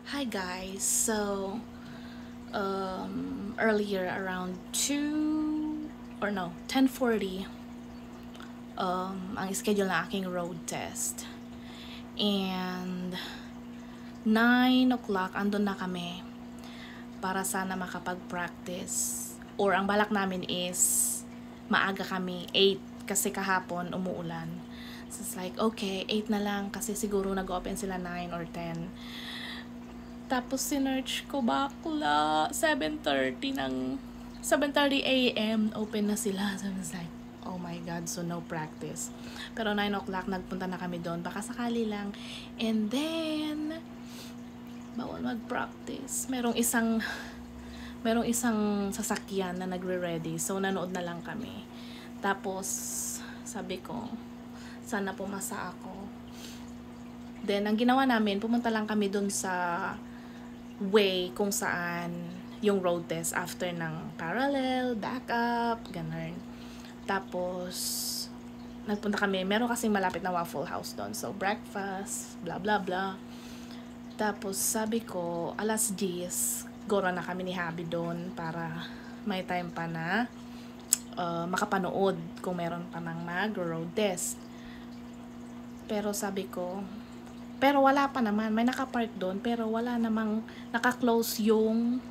Hi guys, earlier around 2 or no 10:40 ang schedule ng aking road test, and 9 o'clock andun na kami para sana makapag-practice, or ang balak namin is maaga kami 8 kasi kahapon umuulan. So it's like okay, 8 na lang kasi siguro nag-open sila 9 or 10. Tapos sinearch ko, bakla 7:30 a.m. open na sila. So I was like, oh my god, so no practice. Pero 9 o'clock nagpunta na kami doon, baka sakali lang. And then bawal mag-practice. Merong isang sasakyan na nagre-ready, so nanood na lang kami. Tapos sabi ko, sana pumasa ako. Then ang ginawa namin, pumunta lang kami doon sa way kung saan yung road test after ng parallel, backup, ganun. Tapos nagpunta kami, meron kasing malapit na Waffle House doon, so breakfast, blah blah blah. Tapos sabi ko, alas 10 gora na kami ni Habi doon para may time pa na makapanood kung meron pa ng mag-road test. Pero sabi ko, pero wala pa naman, may nakapark doon, pero wala namang naka-close yung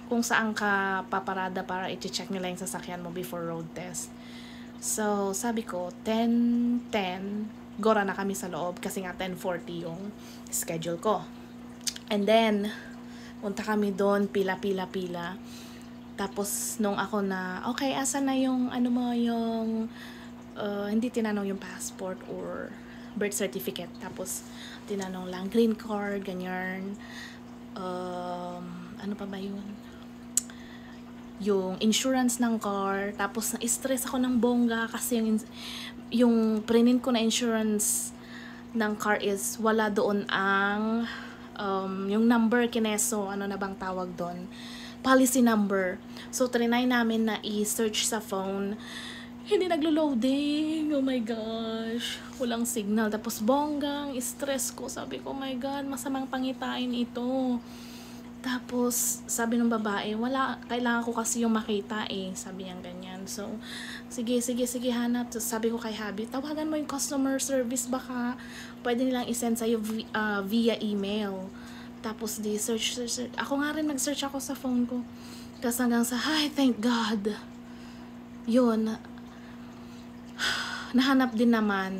kung saan ka paparada para i-check nila yung sasakyan mo before road test. So sabi ko, 10:10 gora na kami sa loob kasi nga 10:40 yung schedule ko. And then punta kami doon, pila. Tapos nung ako na, okay, asa na yung ano mo, yung hindi tinanong yung passport or birth certificate. Tapos tinanong lang green card, ganyan. Ano pa ba yun? Yung insurance ng car. Tapos na-stress ako ng bongga kasi yung prinin ko na insurance ng car is wala doon ang yung number kineso, ano na bang tawag doon, policy number. So trinay namin na i-search sa phone, hindi naglo-loading. Oh my gosh, walang signal. Tapos bonggang stress ko, sabi ko, oh my god, masamang pangitain ito. Tapos sabi ng babae, wala, kailangan ko kasi yung makita sabi niya ganyan. So sige hanap. So, sabi ko kay Habi, tawagan mo yung customer service, baka pwede nilang isend sa'yo via email. Tapos di search. Ako nga rin nag-search ako sa phone ko. Tapos hanggang sa, hi, thank God, yun, nahanap din naman.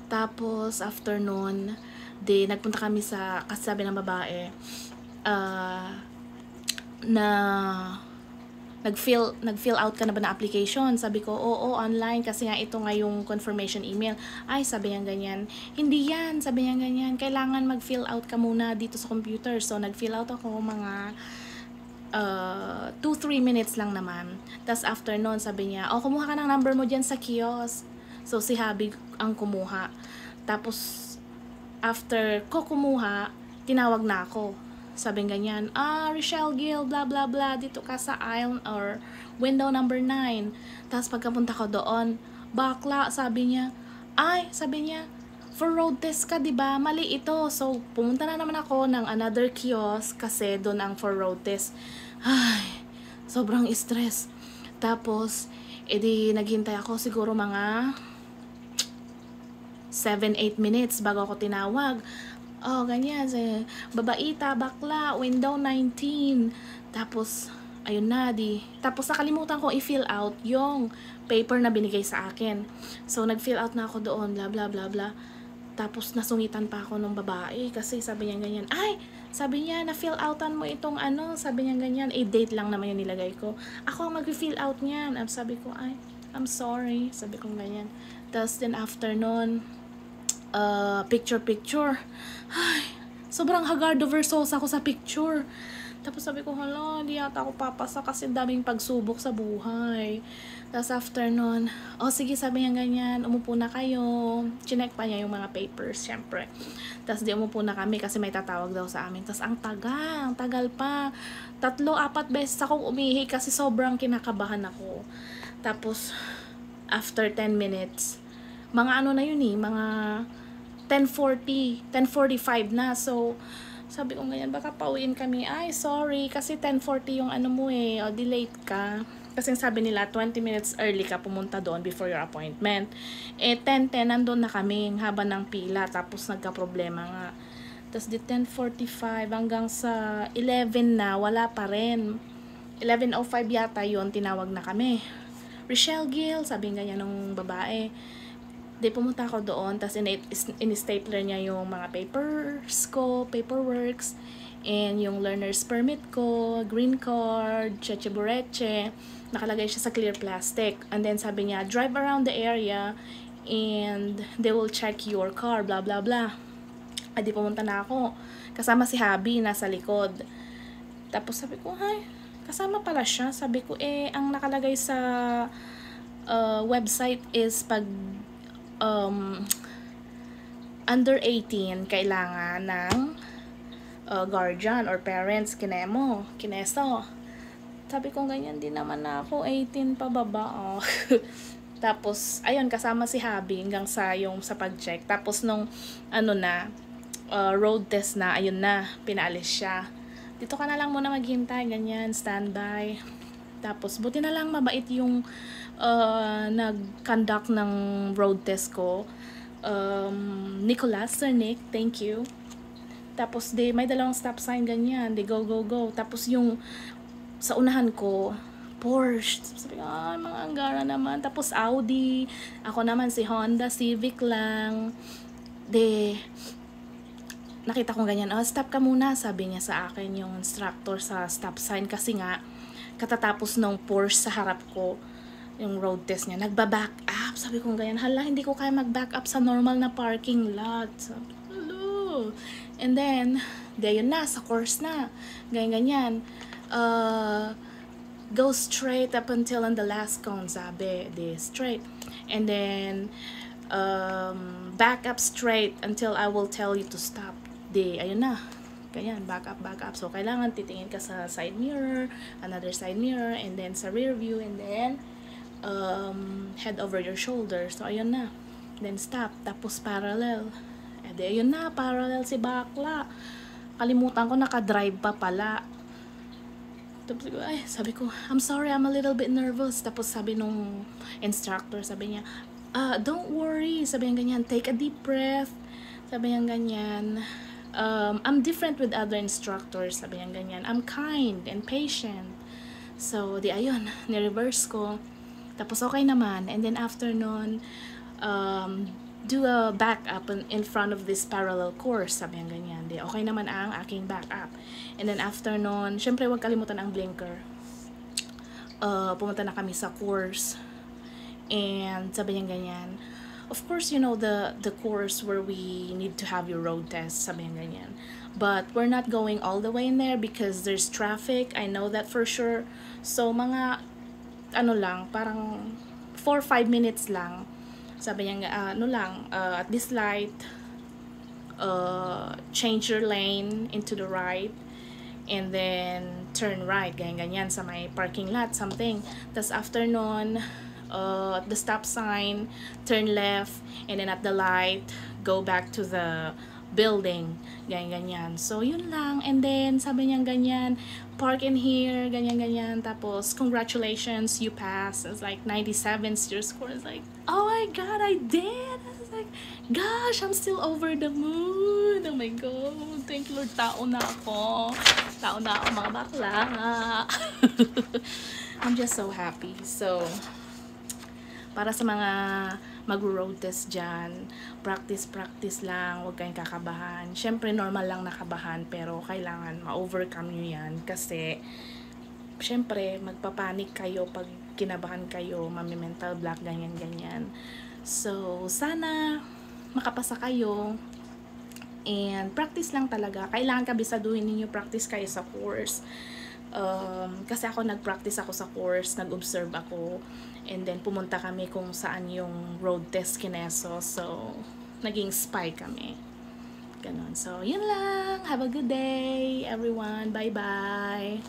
Tapos after nun, nagpunta kami sa, kasi sabi ng babae, na nag-fill out ka na ba na application? Sabi ko, oo, online, kasi nga ito nga yung confirmation email. Ay, sabi niya ganyan, hindi yan, sabi niya ganyan, kailangan mag-fill out ka muna dito sa computer. So nag-fill out ako mga 2-3 minutes lang naman. Tapos after nun, sabi niya, oh, kumuha ka ng number mo dyan sa kiosk. So si Habi ang kumuha. Tapos after ko kumuha, tinawag na ako. Sabi ganyan, Rochelle Gill, blah blah blah, dito ka sa aisle or window number 9. Tapos pagkapunta ko doon, bakla, sabi niya, for road test ka, diba? Mali ito. So pumunta na naman ako ng another kiosk kasi doon ang for road test. Ay, sobrang stress. Tapos edi naghintay ako siguro mga 7-8 minutes bago ako tinawag. Oh, ganyan, babaita, bakla, window 19. Tapos ayun na, tapos nakalimutan ko i-fill out yung paper na binigay sa akin. So nag-fill out na ako doon, bla bla bla bla. Tapos nasungitan pa ako ng babae kasi sabi niya ganyan, sabi niya, na-fill outan mo itong ano, sabi niya ganyan, date lang naman yung nilagay ko. Ako ang mag-fill out niyan. Sabi ko, I'm sorry, sabi ko ganyan. Tapos then after nun, picture. Ay, sobrang Hagardo Versosa ako sa picture. Tapos sabi ko, hala, hindi yata ako papasa kasi daming pagsubok sa buhay. Tapos after nun, sige, sabi niya ganyan, umupo na kayo. Chinek pa niya yung mga papers, syempre. Tapos umupo na kami kasi may tatawag daw sa amin. Tapos ang tagal pa. 3-4 beses akong umihi kasi sobrang kinakabahan ako. Tapos after 10 minutes, mga ano na yun mga 10:45 na. So Sabi ko ganyan, baka pauwiin kami. Ay, sorry, kasi 10:40 yung ano mo eh, o delayed ka. Kasi sabi nila, 20 minutes early ka pumunta doon before your appointment. Eh, 10:10, nandun na kami, haba ng pila, tapos nagka-problema nga. Tapos di 10:45 hanggang sa 11 na, wala pa rin. 11:05 yata yon, tinawag na kami. Rochelle Gill, sabi ganyan ng babae. Di pumunta ako doon, tapos in-stapler niya yung mga papers ko, paperworks, and yung learner's permit ko, green card, cheche bureche, nakalagay siya sa clear plastic. And then sabi niya, drive around the area, and they will check your car, blah blah blah. Ay, di pumunta na ako. Kasama si Habi, nasa likod. Tapos sabi ko, ay, kasama pala siya. Sabi ko, ang nakalagay sa website is pag under 18, kailangan ng guardian or parents, kineso. Sabi ko, ganyan din naman na ako, 18 pa baba. Oh. Tapos, ayun, kasama si Habi hanggang sa pag-check. Tapos, nung, road test na, ayun na, pinaalis siya. Dito ka na lang muna maghintay, ganyan, standby. Tapos, buti na lang mabait yung nag-conduct ng road test ko. Nicholas, Sir Nick, thank you. Tapos, may dalawang stop sign, ganyan. Go, go, go. Tapos, yung sa unahan ko, Porsche. Sabi ko, mga Anggara naman. Tapos, Audi. Ako naman, si Honda Civic lang. Nakita ko ganyan, stop ka muna, sabi niya sa akin, yung instructor sa stop sign. Kasi nga, katatapos ng Porsche sa harap ko, yung road test niya, nagba-back up. Sabi ko ganyan, hala, hindi ko kaya mag-back up sa normal na parking lot. Sabi ko, hello. And then, yun na, sa course na. Ganyan. Go straight up until on the last cone, sabi. Straight. And then, back up straight until I will tell you to stop. Ayun na. Ganyan, back up. So, kailangan titingin ka sa side mirror, another side mirror, and then sa rear view, and then, head over your shoulder. So, ayun na. Then, stop. Tapos, parallel. Ayun na, parallel si bakla. Kalimutan ko, naka-drive pa pala. Tapos, sabi ko, I'm sorry, I'm a little bit nervous. Tapos, sabi nung instructor, sabi niya, don't worry. Sabi niya ganyan, take a deep breath. Sabi niya ganyan, I'm different with other instructors. Sabi niya ganyan, I'm kind and patient. So, ayun, ni-reverse ko. Tapos, okay naman. And then, after nun, do a back up in front of this parallel course. Sabi niya ganyan. Okay naman ang aking back up. And then, after nun, syempre, huwag kalimutan ang blinker. Pumunta na kami sa course. And, sabi niya ganyan, of course, you know, the course where we need to have your road test, sabi niya ganyan. But, we're not going all the way in there because there's traffic. I know that for sure. So, mga parang 4-5 minutes lang. Sabi niya, at this light, change your lane into the right, and then turn right, ganyan sa may parking lot, something. Tapos after nun, at the stop sign, turn left, and then at the light, go back to the building, ganyan. So, yun lang. And then, sabi niya ganyan, park in here, ganyan. Tapos, congratulations, you passed. It's like 97 your score. It's like, oh my God, I did. I was like, gosh, I'm still over the moon. Oh my God, thank you Lord, tao na ako, mga bakla. I'm just so happy. So, para sa mga mag-road test dyan, practice lang, huwag kayong kakabahan. Syempre, normal lang nakabahan, pero kailangan ma-overcome nyo yan. Kasi, syempre, magpapanik kayo pag kinabahan kayo, mami-mental block, ganyan. So, sana makapasa kayo. And, practice lang talaga. Kailangan kabisaduhin ninyo, practice kayo sa course. Kasi ako nag-practice ako sa course, nag-observe ako, and then pumunta kami kung saan yung road test kineso, so naging spy kami, ganon. So yun lang, have a good day everyone, bye bye.